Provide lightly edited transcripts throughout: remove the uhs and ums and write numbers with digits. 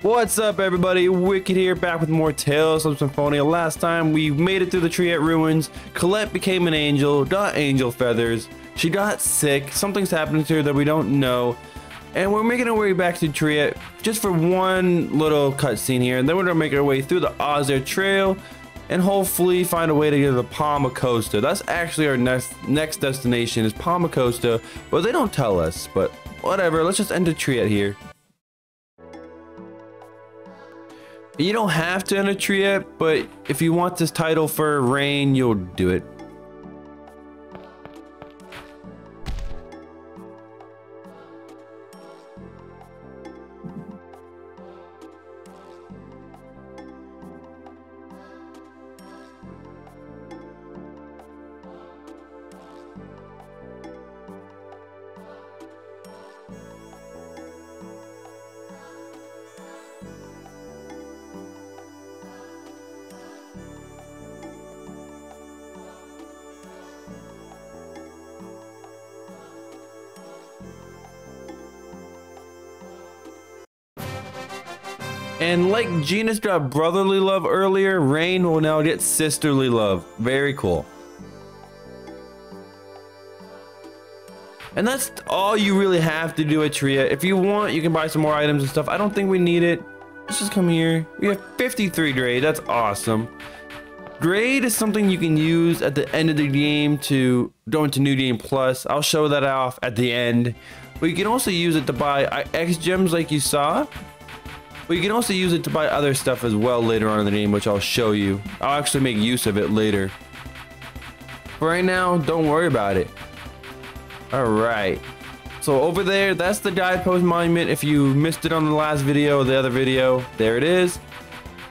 What's up, everybody? Wicked here, back with more Tales of Symphonia. Last time we made it through the Triet ruins. Colette became an angel, got angel feathers. She got sick. Something's happening to her that we don't know. And we're making our way back to Triet just for one little cutscene here. And then we're gonna make our way through the Ozzer Trail and hopefully find a way to get to the Palma Costa. That's actually our next destination is Palma Costa, but they don't tell us. But whatever, let's just enter Triet here. You don't have to enter Triet, but if you want this title for Rain, you'll do it. And like Genus got brotherly love earlier, Rain will now get sisterly love. Very cool. And that's all you really have to do at Triet. If you want, you can buy some more items and stuff. I don't think we need it. Let's just come here. We have 53 grade. That's awesome. Grade is something you can use at the end of the game to go into New Game Plus. I'll show that off at the end. But you can also use it to buy X gems like you saw. But you can also use it to buy other stuff as well later on in the game, which I'll show you. I'll actually make use of it later. But right now, don't worry about it. Alright. So over there, that's the guidepost monument. If you missed it on the last video or the other video, there it is.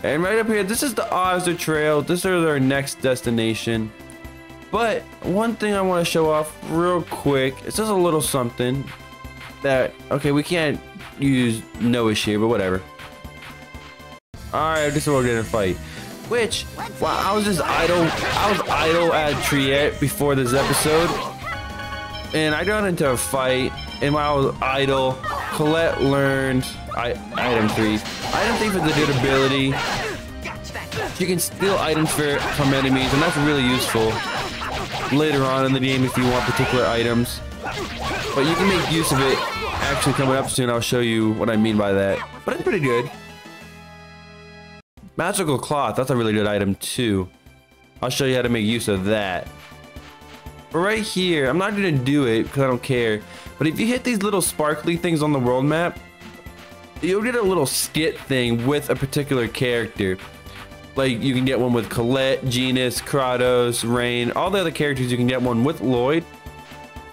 And right up here, this is the Ozzer Trail. This is our next destination. But one thing I want to show off real quick. It's just a little something that, okay, we can't use Noish here, but whatever. Alright, this is what we're gonna fight. Which, wow, I was idle at Triet before this episode. And I got into a fight, and while I was idle, Colette learned item 3. Item 3 for the good ability. You can steal items from enemies, and that's really useful later on in the game if you want particular items. But you can make use of it actually coming up soon. I'll show you what I mean by that. But it's pretty good. Magical cloth, that's a really good item too. I'll show you how to make use of that. But right here, I'm not gonna do it because I don't care. But if you hit these little sparkly things on the world map, you'll get a little skit thing with a particular character. Like you can get one with Colette, Genus, Kratos, Rain, all the other characters. You can get one with Lloyd.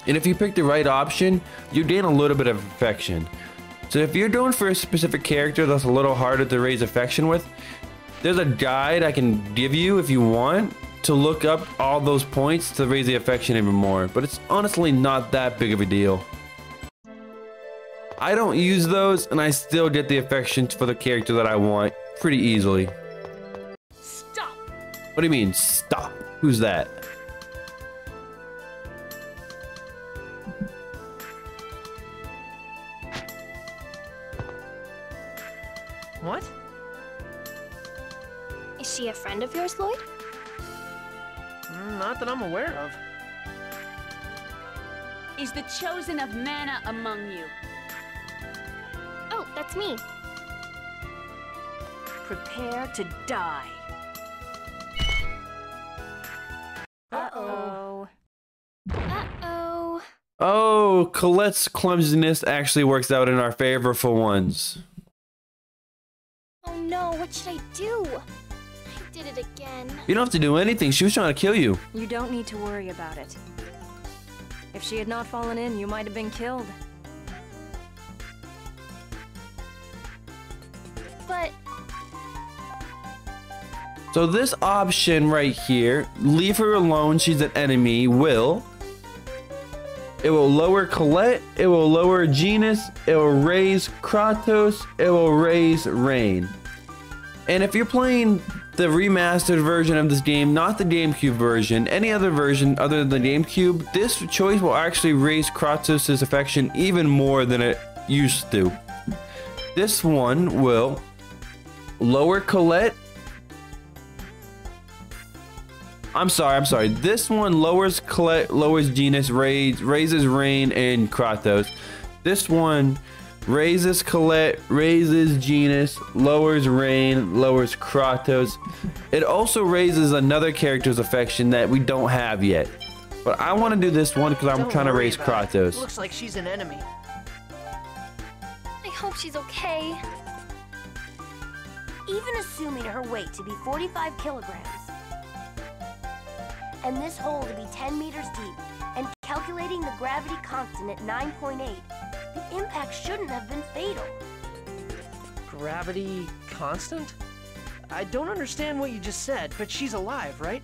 And if you pick the right option, you gain a little bit of affection. So if you're going for a specific character that's a little harder to raise affection with, there's a guide I can give you if you want to look up all those points to raise the affection even more. But it's honestly not that big of a deal. I don't use those and I still get the affection for the character that I want pretty easily. Stop! What do you mean, stop? Who's that? What? Is she a friend of yours, Lloyd? Not that I'm aware of. Is the chosen of mana among you? Oh, that's me. Prepare to die. Uh-oh. Uh-oh. Oh, Colette's clumsiness actually works out in our favor for once. Oh no, what should I do? I did it again. You don't have to do anything. She was trying to kill you. You don't need to worry about it. If she had not fallen in, you might have been killed. But So this option right here, leave her alone, she's an enemy, will. It will lower Colette, it will lower Genus, it will raise Kratos, it will raise Rain. And if you're playing the remastered version of this game, not the GameCube version, any other version other than the GameCube, this choice will actually raise Kratos' affection even more than it used to. This one will lower Colette. I'm sorry. This one lowers Colette, lowers Genus, raises Rain and Kratos. This one raises Colette, raises Genus, lowers Rain, lowers Kratos. It also raises another character's affection that we don't have yet. But I want to do this one because I'm trying to raise Kratos. Looks like she's an enemy. I hope she's okay. Even assuming her weight to be 45 kilograms, and this hole to be 10 meters deep, and calculating the gravity constant at 9.8, the impact shouldn't have been fatal. Gravity constant? I don't understand what you just said, but she's alive, right?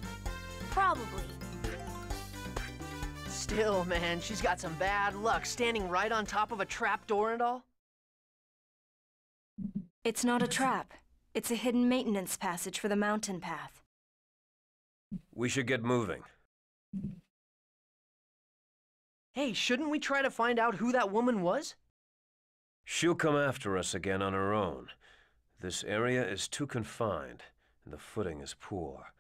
Probably. Still, man, she's got some bad luck standing right on top of a trapdoor and all. It's not a trap. It's a hidden maintenance passage for the mountain path. We should get moving. Hey, shouldn't we try to find out who that woman was? She'll come after us again on her own. This area is too confined, and the footing is poor.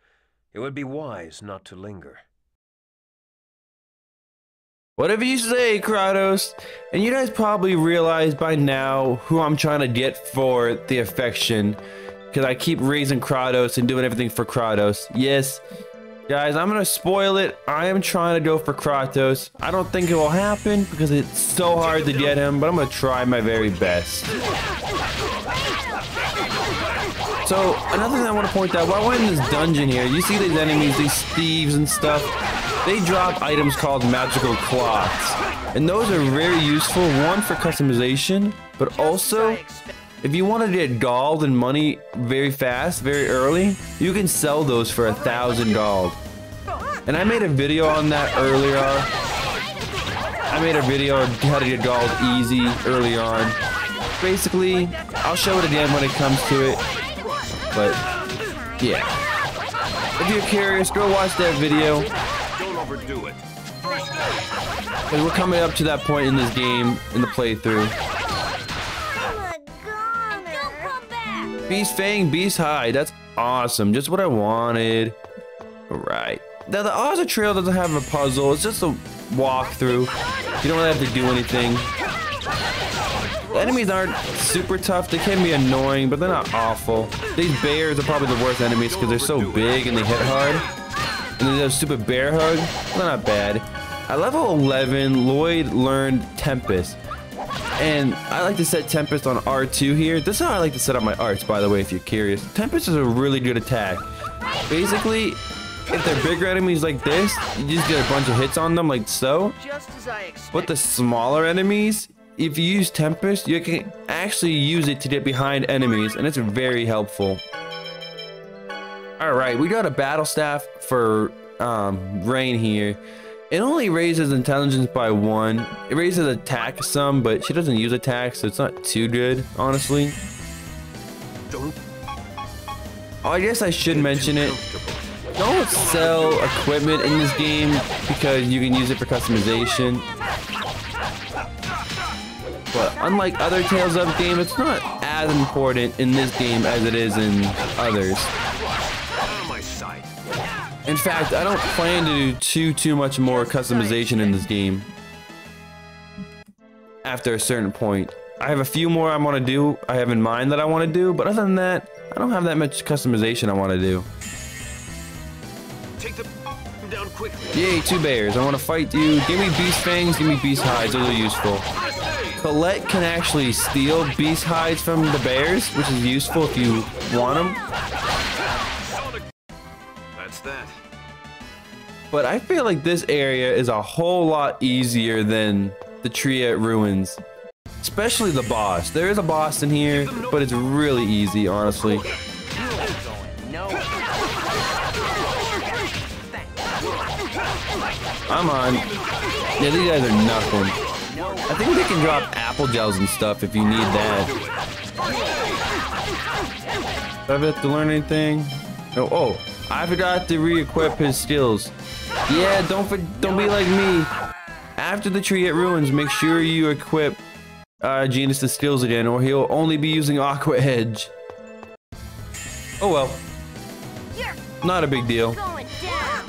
It would be wise not to linger. Whatever you say, Kratos. And you guys probably realize by now who I'm trying to get for the affection. Because I keep raising Kratos and doing everything for Kratos. Yes, guys, I'm going to spoil it. I am trying to go for Kratos. I don't think it will happen because it's so hard to get him. But I'm going to try my very best. So, another thing I want to point out. While we're in this dungeon here, you see these enemies, these thieves and stuff. They drop items called magical cloths, and those are very useful, one for customization, but also if you want to get gold and money very fast, very early, you can sell those for 1,000 gold. And I made a video on that earlier. I made a video on how to get gold easy early on. Basically, I'll show it again when it comes to it, but yeah. If you're curious, go watch that video. Overdo it. Because we're coming up to that point in this game, in the playthrough. Beast Fang, Beast Hide. That's awesome. Just what I wanted. Alright. Now, the Oza Trail doesn't have a puzzle. It's just a walkthrough. You don't really have to do anything. The enemies aren't super tough. They can be annoying, but they're not awful. These bears are probably the worst enemies because they're so big and they hit hard. And then there's stupid bear hug. Well, not bad. At level 11, Lloyd learned Tempest. And I like to set Tempest on R2 here. This is how I like to set up my arts, by the way, if you're curious. Tempest is a really good attack. Basically, if they're bigger enemies like this, you just get a bunch of hits on them like so. Just as I expected. But the smaller enemies, if you use Tempest, you can actually use it to get behind enemies, and it's very helpful. Alright, we got a battle staff for Rain here. It only raises intelligence by 1. It raises attack some, but she doesn't use attack, so it's not too good, honestly. Oh, I guess I should mention it. Don't sell equipment in this game because you can use it for customization. But unlike other Tales of games, it's not as important in this game as it is in others. In fact, I don't plan to do too much more customization in this game. After a certain point. I have a few more I want to do, I have in mind that I want to do, but other than that, I don't have that much customization I want to do. Take them down quickly. Yay, 2 bears. I want to fight you. Give me beast fangs, give me beast hides, those are useful. Colette can actually steal beast hides from the bears, which is useful if you want them. That's that. But I feel like this area is a whole lot easier than the Triet Ruins. Especially the boss. There is a boss in here, but it's really easy, honestly. I'm on. Yeah, these guys are nothing. I think they can drop apple gels and stuff if you need that. Do I have to learn anything? No. Oh, I forgot to re-equip his skills. Yeah, don't be like me. After the Triet Ruins, make sure you equip Genus' skills again, or he'll only be using Aqua Edge. Oh well. Not a big deal. Going down.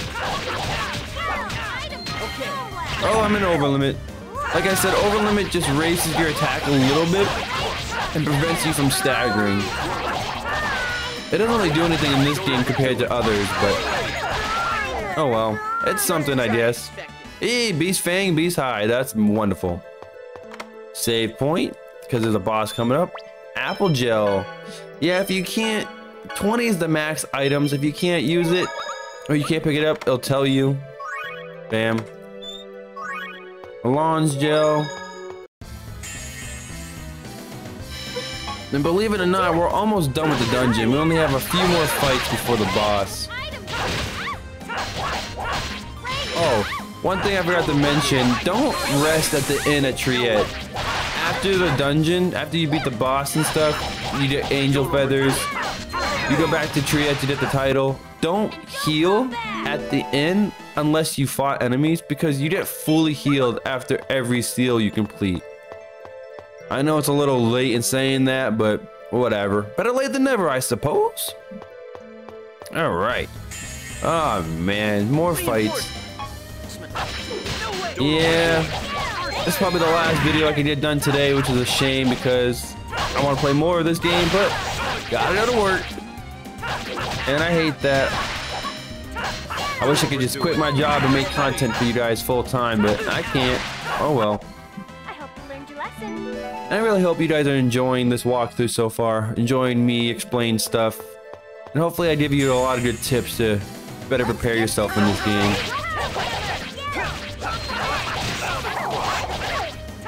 Oh, I'm in overlimit. Like I said, overlimit just raises your attack a little bit and prevents you from staggering. It doesn't really do anything in this game compared to others, but oh well. It's something, I guess. Hey, Beast Fang, Beast High. That's wonderful. Save point, because there's a boss coming up. Apple Gel. Yeah, if you can't... 20 is the max items. If you can't use it, or you can't pick it up, it'll tell you. Bam. Alon's Gel. And believe it or not, we're almost done with the dungeon. We only have a few more fights before the boss. Oh, one thing I forgot to mention, don't rest at the inn at Triet. After the dungeon, after you beat the boss and stuff, you get angel feathers. You go back to Triet to get the title. Don't heal at the inn unless you fought enemies, because you get fully healed after every seal you complete. I know it's a little late in saying that, but whatever. Better late than never, I suppose. All right. Oh man, more fights. Yeah, this is probably the last video I can get done today, which is a shame because I want to play more of this game, but gotta go to work. And I hate that. I wish I could just quit my job and make content for you guys full time, but I can't. Oh well. I hope you learned your lesson. And I really hope you guys are enjoying this walkthrough so far, enjoying me explain stuff, and hopefully I give you a lot of good tips to better prepare yourself in this game.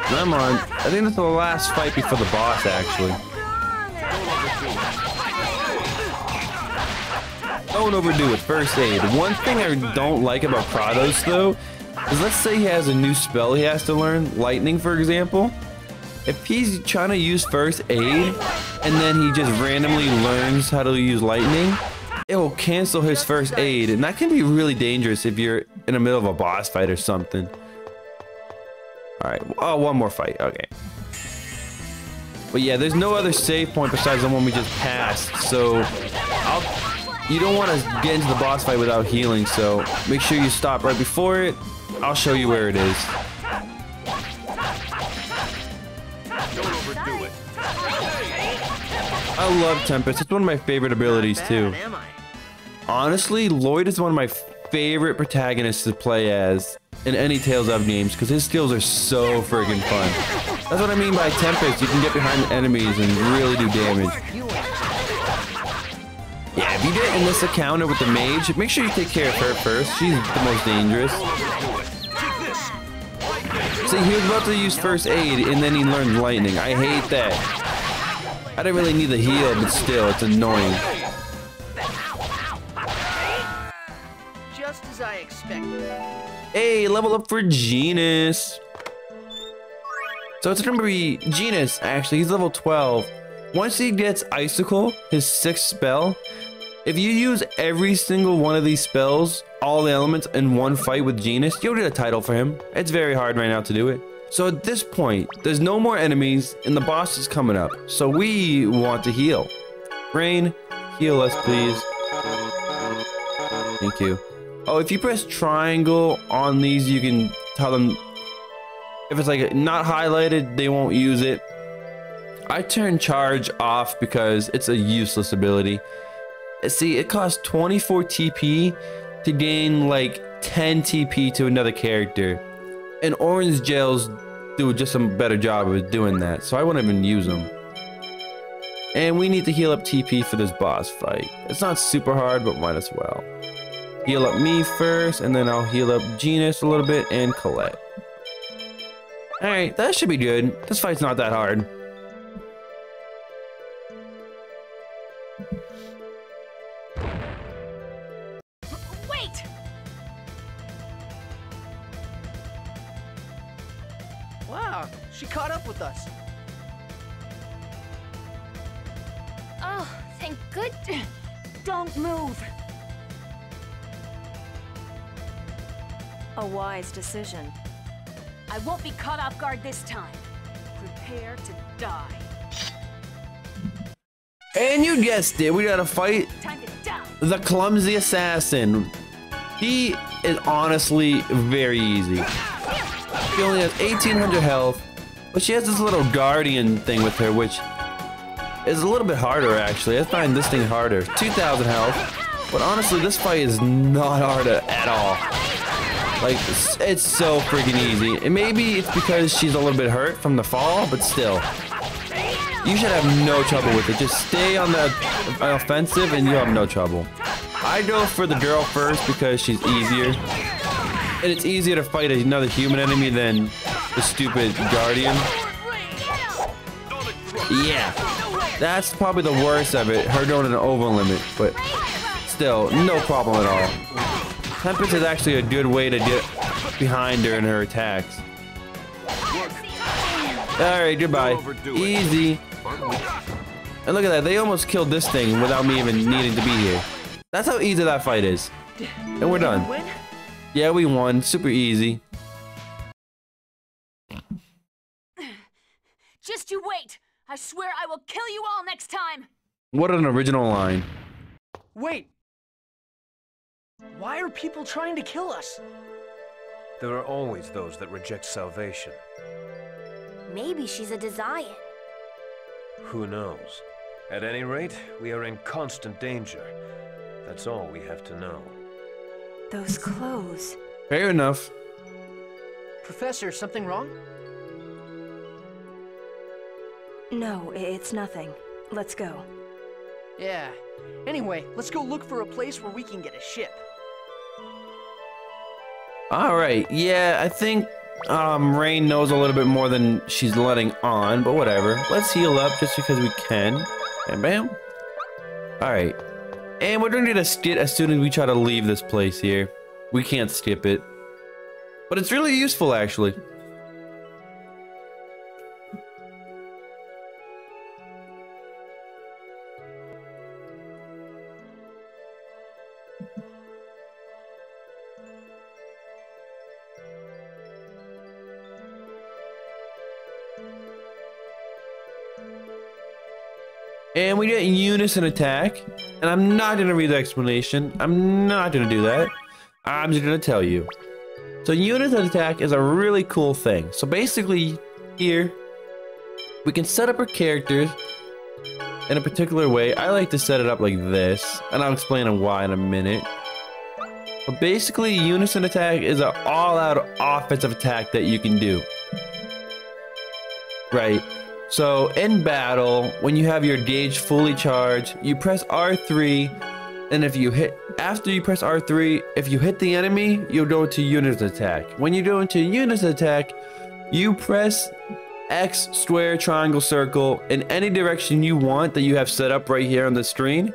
Come on, I think that's the last fight before the boss, actually. Don't overdo it. First aid. One thing I don't like about Kratos, though, is let's say he has a new spell he has to learn, lightning, for example. If he's trying to use first aid, and then he just randomly learns how to use lightning, it will cancel his first aid, and that can be really dangerous if you're in the middle of a boss fight or something. Alright, oh, one more fight, okay. But yeah, there's no other save point besides the one we just passed, so you don't want to get into the boss fight without healing, so make sure you stop right before it. I'll show you where it is. I love Tempest. It's one of my favorite abilities too. Honestly, Lloyd is one of my favorite protagonists to play as in any Tales of games because his skills are so friggin' fun. That's what I mean by Tempest. You can get behind the enemies and really do damage. Yeah, if you get in this encounter with the mage, make sure you take care of her first. She's the most dangerous. See, he was about to use first aid and then he learned lightning. I hate that. I didn't really need the heal, but still, it's annoying. Just as I expected. Hey, level up for Genus. So it's gonna be Genus, actually. He's level 12. Once he gets Icicle, his 6th spell, if you use every single one of these spells, all the elements in one fight with Genus, you'll get a title for him. It's very hard right now to do it. So at this point, there's no more enemies and the boss is coming up. So we want to heal. Rain, heal us, please. Thank you. Oh, if you press triangle on these, you can tell them if it's like not highlighted, they won't use it. I turn charge off because it's a useless ability. See, it costs 24 TP to gain like 10 TP to another character. And orange gels do just a better job of doing that, so I won't even use them. And we need to heal up TP for this boss fight. It's not super hard, but might as well. Heal up me first, and then I'll heal up Genus a little bit and Colette. Alright, that should be good. This fight's not that hard. Wait! Wow, she caught up with us. Oh, thank goodness. Don't move! A wise decision. I won't be caught off guard this time. Prepare to die. And you guessed it, we gotta fight Time to die. the clumsy assassin. He is honestly very easy. She only has 1800 health, but she has this little guardian thing with her, which is a little bit harder actually. I find this thing harder. 2000 health, but honestly, this fight is not hard at all. Like, it's so freaking easy. And maybe it's because she's a little bit hurt from the fall, but still. You should have no trouble with it. Just stay on the offensive and you'll have no trouble. I go for the girl first because she's easier. And it's easier to fight another human enemy than the stupid guardian. Yeah. That's probably the worst of it, her going an over limit, but still, no problem at all. Tempest is actually a good way to get behind her in her attacks. Alright, goodbye. Easy. And look at that, they almost killed this thing without me even needing to be here. That's how easy that fight is. And we're done. Yeah, we won. Super easy. Just you wait. I swear I will kill you all next time. What an original line. Wait. Why are people trying to kill us? There are always those that reject salvation. Maybe she's a Desian. Who knows? At any rate, we are in constant danger. That's all we have to know. Those clothes. Fair enough. Professor, something wrong? No, it's nothing. Let's go. Yeah. Anyway, let's go look for a place where we can get a ship. Alright, yeah, I think Rain knows a little bit more than she's letting on, but whatever. Let's heal up just because we can. Bam, bam. Alright. And we're gonna get a skit as soon as we try to leave this place here. We can't skip it. But it's really useful, actually. And we get unison attack. And I'm not going to read the explanation. I'm not going to do that. I'm just going to tell you. So unison attack is a really cool thing. So basically, here, we can set up our characters in a particular way. I like to set it up like this. And I'll explain why in a minute. But basically, unison attack is an all-out offensive attack that you can do. Right. So in battle, when you have your gauge fully charged, you press R3, and after you press R3, if you hit the enemy, you'll go to unison attack. When you go into unison attack, you press X, square, triangle, circle in any direction you want that you have set up right here on the screen,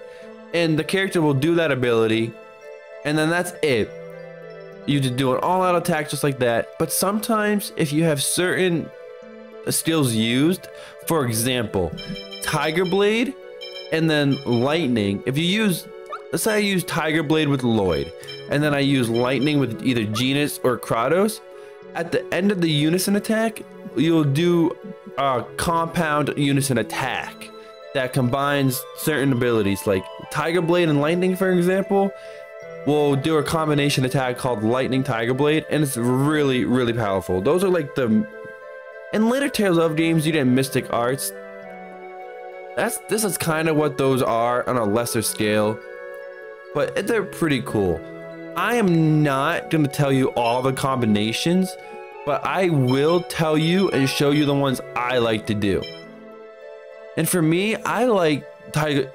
and the character will do that ability, and then that's it. You just do an all-out attack just like that. But sometimes, if you have certain skills used, for example, Tiger Blade and then Lightning. If you use, let's say I use Tiger Blade with Lloyd, and then I use Lightning with either Genus or Kratos, at the end of the unison attack, you'll do a compound unison attack that combines certain abilities, like Tiger Blade and Lightning, for example. We'll do a combination attack called Lightning Tiger Blade, and it's really, really powerful. Those are like the... In later Tales of games, you get Mystic Arts. This is kind of what those are on a lesser scale, but they're pretty cool. I am not going to tell you all the combinations, but I will tell you and show you the ones I like to do. And for me, I like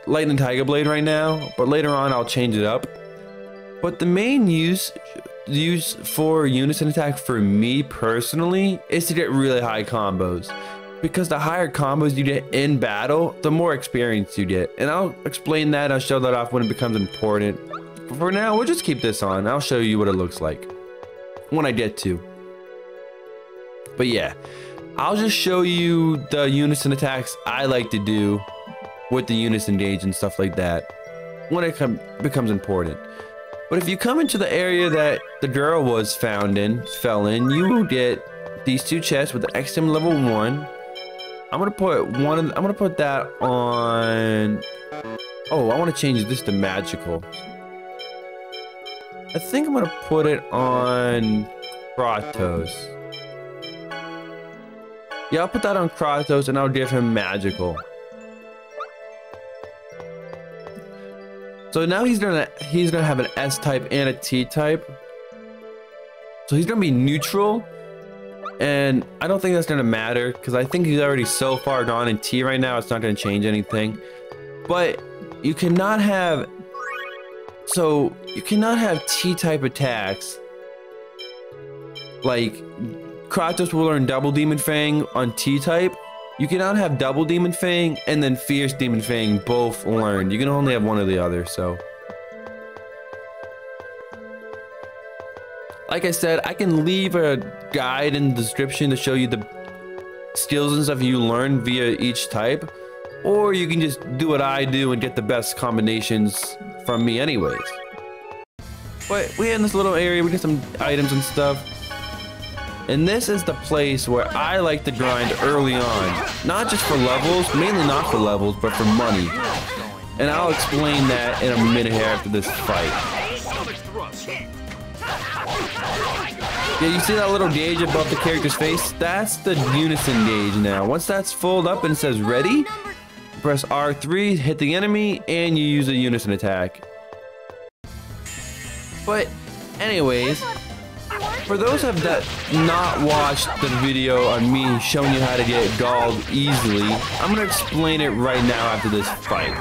Lightning Tiger Blade right now, but later on I'll change it up. But the main use for unison attack for me personally is to get really high combos, because the higher combos you get in battle, the more experience you get. And I'll explain that, I'll show that off when it becomes important. But for now, we'll just keep this on. I'll show you what it looks like when I get to. But yeah, I'll just show you the unison attacks I like to do with the unison gauge and stuff like that when it becomes important. But if you come into the area that the girl fell in, you will get these two chests with the XM level 1. I'm gonna put that on Oh, I want to change this to magical. I think I'm gonna put it on Kratos. Yeah, I'll put that on Kratos and I'll give him magical. So now he's gonna have an S-type and a T-type. So he's gonna be neutral. And I don't think that's gonna matter because I think he's already so far gone in T right now, it's not gonna change anything. But you cannot have T-type attacks. Like Kratos will learn double Demon Fang on T-type. You cannot have double Demon Fang and then Fierce Demon Fang both learned. You can only have one or the other, so. Like I said, I can leave a guide in the description to show you the skills and stuff you learn via each type. Or you can just do what I do and get the best combinations from me anyways. But we're in this little area, we get some items and stuff. And this is the place where I like to grind early on. Not just for levels, mainly not for levels, but for money. And I'll explain that in a minute here after this fight. Yeah, you see that little gauge above the character's face? That's the unison gauge now. Once that's filled up and says ready, press R3, hit the enemy, and you use a unison attack. But anyways, for those of that not watched the video on me showing you how to get galled easily, I'm gonna explain it right now after this fight.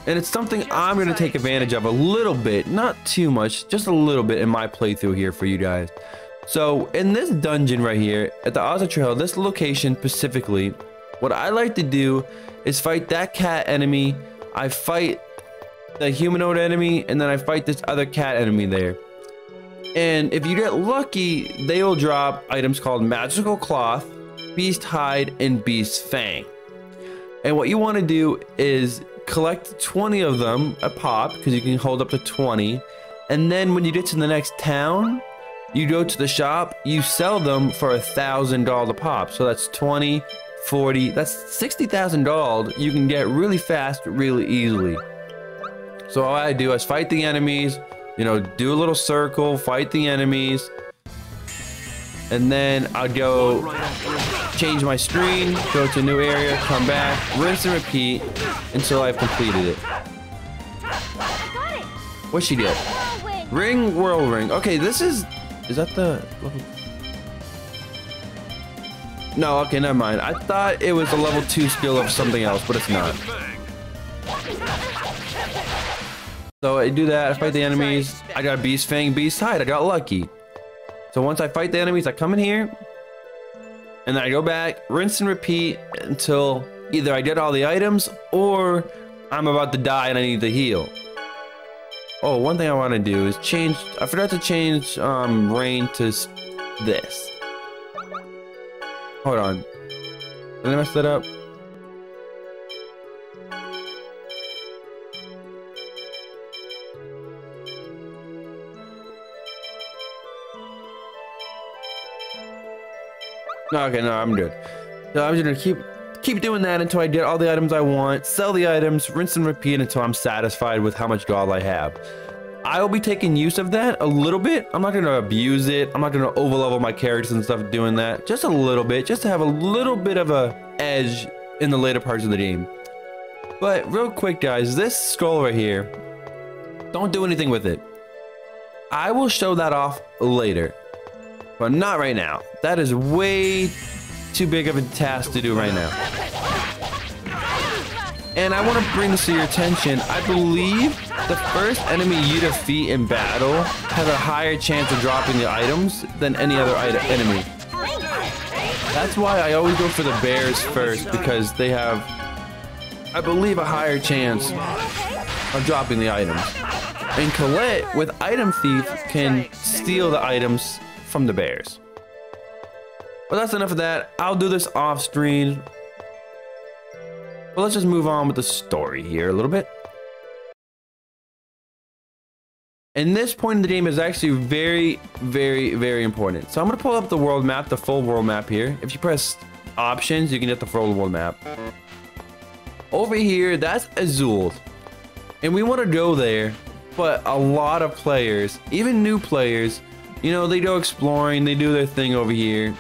And it's something I'm gonna take advantage of a little bit, not too much, just a little bit in my playthrough here for you guys. So in this dungeon right here, at the Oza Trail, this location specifically, what I like to do is fight that cat enemy, I fight the humanoid enemy, and then I fight this other cat enemy there. And if you get lucky, they will drop items called Magical Cloth, Beast Hide, and Beast Fang. And what you want to do is collect 20 of them a pop, because you can hold up to 20. And then when you get to the next town, you go to the shop, you sell them for $1,000 a pop. So that's 20, 40, that's $60,000 you can get really fast, really easily. So all I do is fight the enemies, you know, do a little circle, fight the enemies, and then I'll go change my screen, go to a new area, come back, rinse and repeat until I've completed it. What'd she get? Ring, whirl ring. Okay, this is that the level? No, okay, never mind. I thought it was a level 2 skill of something else, but it's not. So I do that, I fight the enemies, I got Beast Fang, Beast Hide, I got lucky. So once I fight the enemies, I come in here, and then I go back, rinse and repeat until either I get all the items, or I'm about to die and I need to heal. Oh, one thing I want to do is change, I forgot to change rain to this. Hold on. Did I mess that up? No, okay, no, I'm good. So I'm just gonna keep doing that until I get all the items I want, sell the items, rinse and repeat until I'm satisfied with how much gold I have. I will be taking use of that a little bit. I'm not gonna abuse it. I'm not gonna overlevel my characters and stuff doing that. Just a little bit, just to have a little bit of a edge in the later parts of the game. But real quick, guys, this scroll right here, don't do anything with it. I will show that off later, but not right now. That is way too big of a task to do right now. And I want to bring this to your attention. I believe the first enemy you defeat in battle has a higher chance of dropping the items than any other enemy. That's why I always go for the bears first, because they have, I believe, a higher chance of dropping the items. And Colette, with Item Thief, can steal the items from the bears. But that's enough of that. I'll do this off screen. But let's just move on with the story here a little bit. And this point in the game is actually very, very, very important. So I'm gonna pull up the world map, the full world map here. If you press options, you can get the full world map. Over here, that's Azul. And we want to go there, but a lot of players, even new players, you know, they go exploring, they do their thing over here.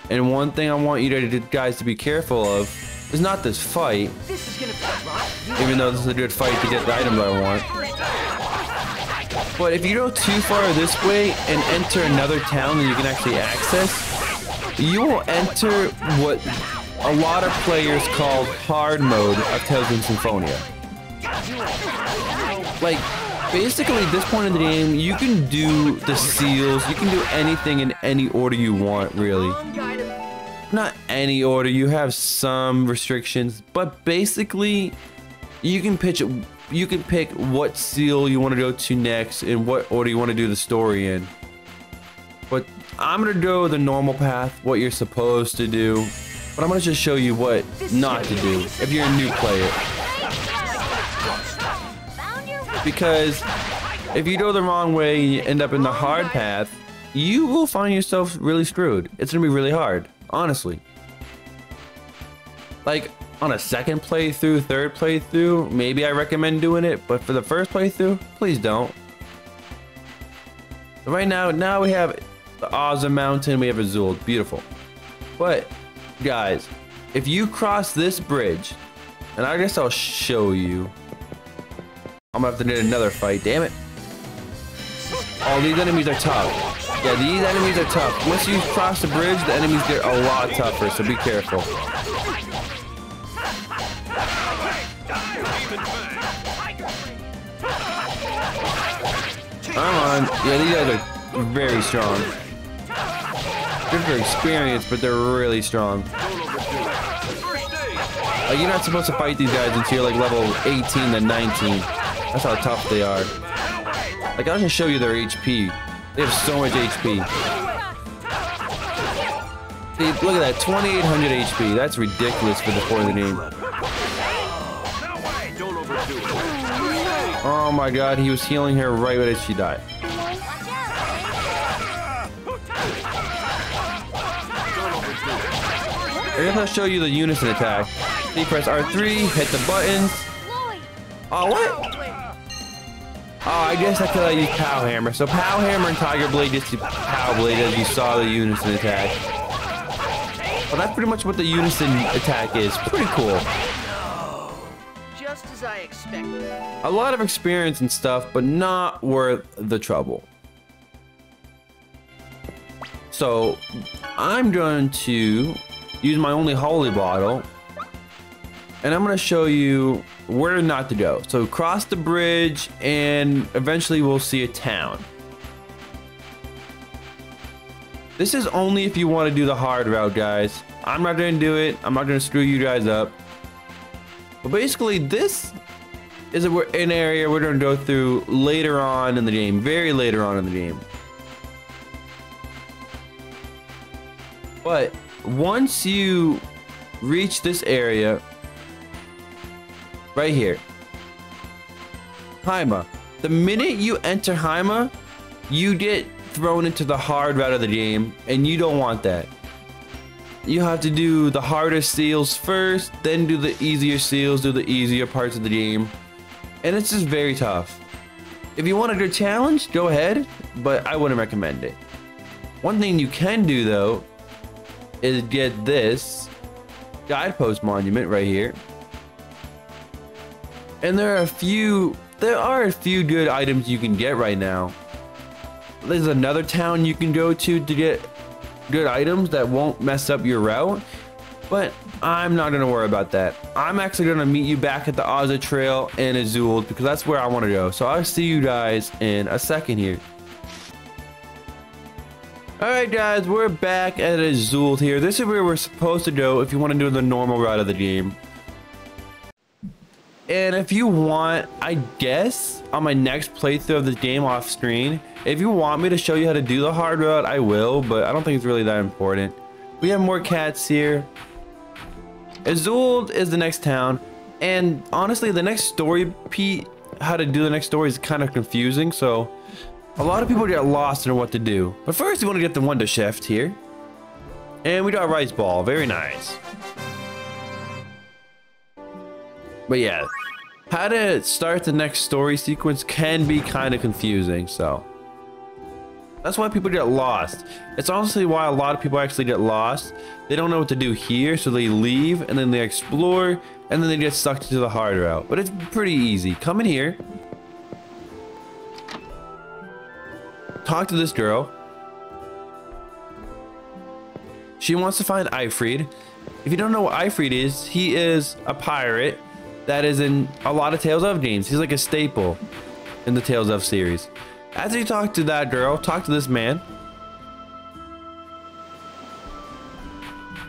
And one thing I want you guys to be careful of is not this fight, This is gonna be fun. even though this is a good fight to get the items I want. But if you go too far this way and enter another town that you can actually access, you will enter what a lot of players call hard mode of Tales of Symphonia. Like, basically at this point in the game, you can do the seals, you can do anything in any order you want, really. Not any order, you have some restrictions, but basically you can pick what seal you want to go to next and what order you want to do the story in. But I'm gonna go the normal path, what you're supposed to do, but I'm gonna just show you what not to do if you're a new player. Because if you go the wrong way and you end up in the hard path, you will find yourself really screwed. It's gonna be really hard, honestly. Like, on a second playthrough, third playthrough, maybe I recommend doing it, but for the first playthrough, please don't. So right now we have the Oza Mountain, we have Azul, beautiful. But, guys, if you cross this bridge, and I guess I'll show you. I'm gonna have to do another fight, damn it. Oh, these enemies are tough. Yeah, these enemies are tough. Once you cross the bridge, the enemies get a lot tougher, so be careful. Come on. Yeah, these guys are very strong. Good for experience, but they're really strong. Like, you're not supposed to fight these guys until you're like level 18 to 19. That's how tough they are. Like, I'll just show you their HP. They have so much HP. See, look at that, 2,800 HP. That's ridiculous for the point of the game. Oh my god, he was healing her right when she died. I guess I'll show you the unison attack. So you press R3, hit the buttons. Oh, what? Oh, I guess I could use Pow Hammer. So Pow Hammer and Tiger Blade just do Pow Blade as you saw the unison attack. Well, that's pretty much what the unison attack is. Pretty cool. Just as I expected. A lot of experience and stuff, but not worth the trouble. So I'm going to use my only holy bottle, and I'm going to show you where not to go. So cross the bridge, and eventually we'll see a town. This is only if you want to do the hard route, guys. I'm not going to do it. I'm not going to screw you guys up. But basically, this is an area we're going to go through later on in the game, very later on in the game. But once you reach this area, right here, Haima, the minute you enter Haima, you get thrown into the hard route of the game, and you don't want that. You have to do the hardest seals first, then do the easier seals, do the easier parts of the game. And it's just very tough. If you want a good challenge, go ahead, but I wouldn't recommend it. One thing you can do though, is get this guidepost monument right here. And there are a few good items you can get right now. There's another town you can go to get good items that won't mess up your route, but I'm not gonna worry about that. I'm actually gonna meet you back at the Oza Trail in Azul because that's where I want to go. So I'll see you guys in a second here. Alright guys, we're back at Azul here. This is where we're supposed to go if you want to do the normal route of the game. And if you want, I guess, on my next playthrough of this game off screen, if you want me to show you how to do the hard route, I will, but I don't think it's really that important. We have more cats here. Azul is the next town, and honestly, the next story, how to do the next story is kind of confusing, so a lot of people get lost in what to do. But first, you want to get the Wonder Chef here. And we got a rice ball, very nice. But yeah, how to start the next story sequence can be kind of confusing, so that's why people get lost. It's honestly why a lot of people actually get lost. They don't know what to do here, so they leave and then they explore and then they get sucked into the hard route. But it's pretty easy. Come in here. Talk to this girl. She wants to find Ifrid. If you don't know what Ifrid is, he is a pirate that is in a lot of Tales of games. He's like a staple in the Tales of series. After you talk to that girl, talk to this man.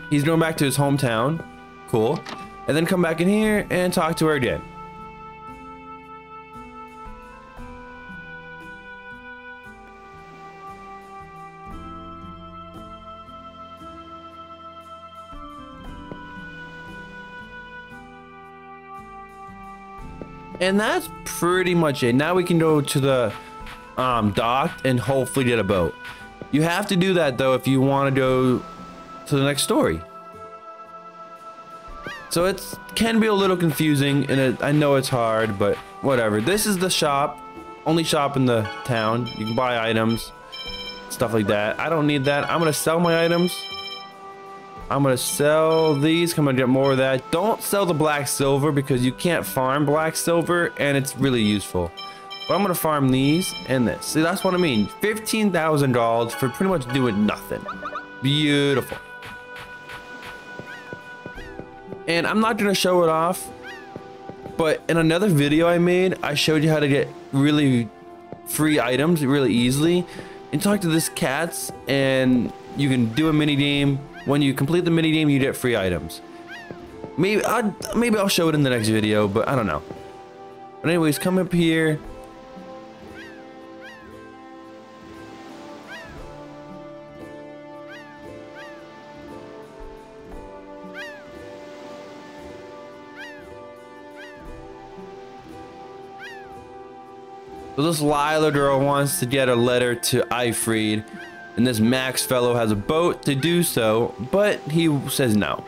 He's going back to his hometown. Cool. And then come back in here and talk to her again. And that's pretty much it. Now we can go to the dock and hopefully get a boat. You have to do that though if you want to go to the next story. So it can be a little confusing, and I know it's hard, but whatever. This is the shop, only shop in the town. You can buy items, stuff like that. I don't need that. I'm gonna sell my items. I'm gonna sell these. I'm gonna get more of that. Don't sell the black silver because you can't farm black silver and it's really useful. But I'm gonna farm these and this. See, that's what I mean. $15,000 for pretty much doing nothing. Beautiful. And I'm not gonna show it off, but in another video I made, I showed you how to get really free items really easily. And talk to this cats and you can do a mini game. When you complete the mini game, you get free items. Maybe I'll show it in the next video, but I don't know. But anyways, come up here. So this Lila girl wants to get a letter to Ifrid, and this Max fellow has a boat to do so, but he says no.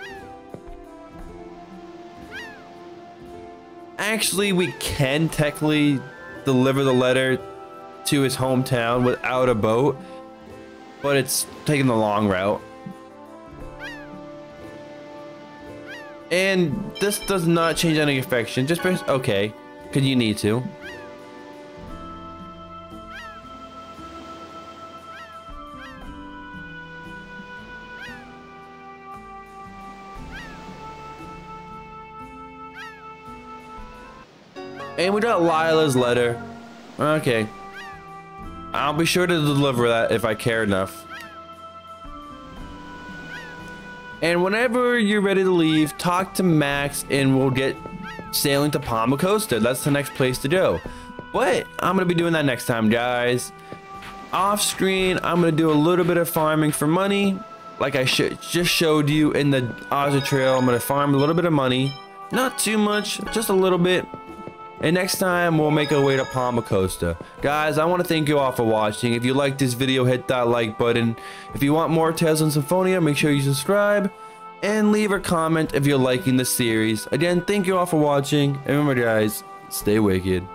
Actually, we can technically deliver the letter to his hometown without a boat, but it's taking the long route. And this does not change any affection, just press okay, because you need to. And we got Lila's letter. Okay. I'll be sure to deliver that if I care enough. And whenever you're ready to leave, talk to Max and we'll get sailing to Palma Costa. That's the next place to go. But I'm going to be doing that next time, guys. Off screen, I'm going to do a little bit of farming for money. Like I just showed you in the Ozza Trail, I'm going to farm a little bit of money. Not too much, just a little bit. And next time, we'll make our way to Palma Costa. Guys, I want to thank you all for watching. If you liked this video, hit that like button. If you want more Tales of Symphonia, make sure you subscribe. And leave a comment if you're liking the series. Again, thank you all for watching. And remember, guys, stay wicked.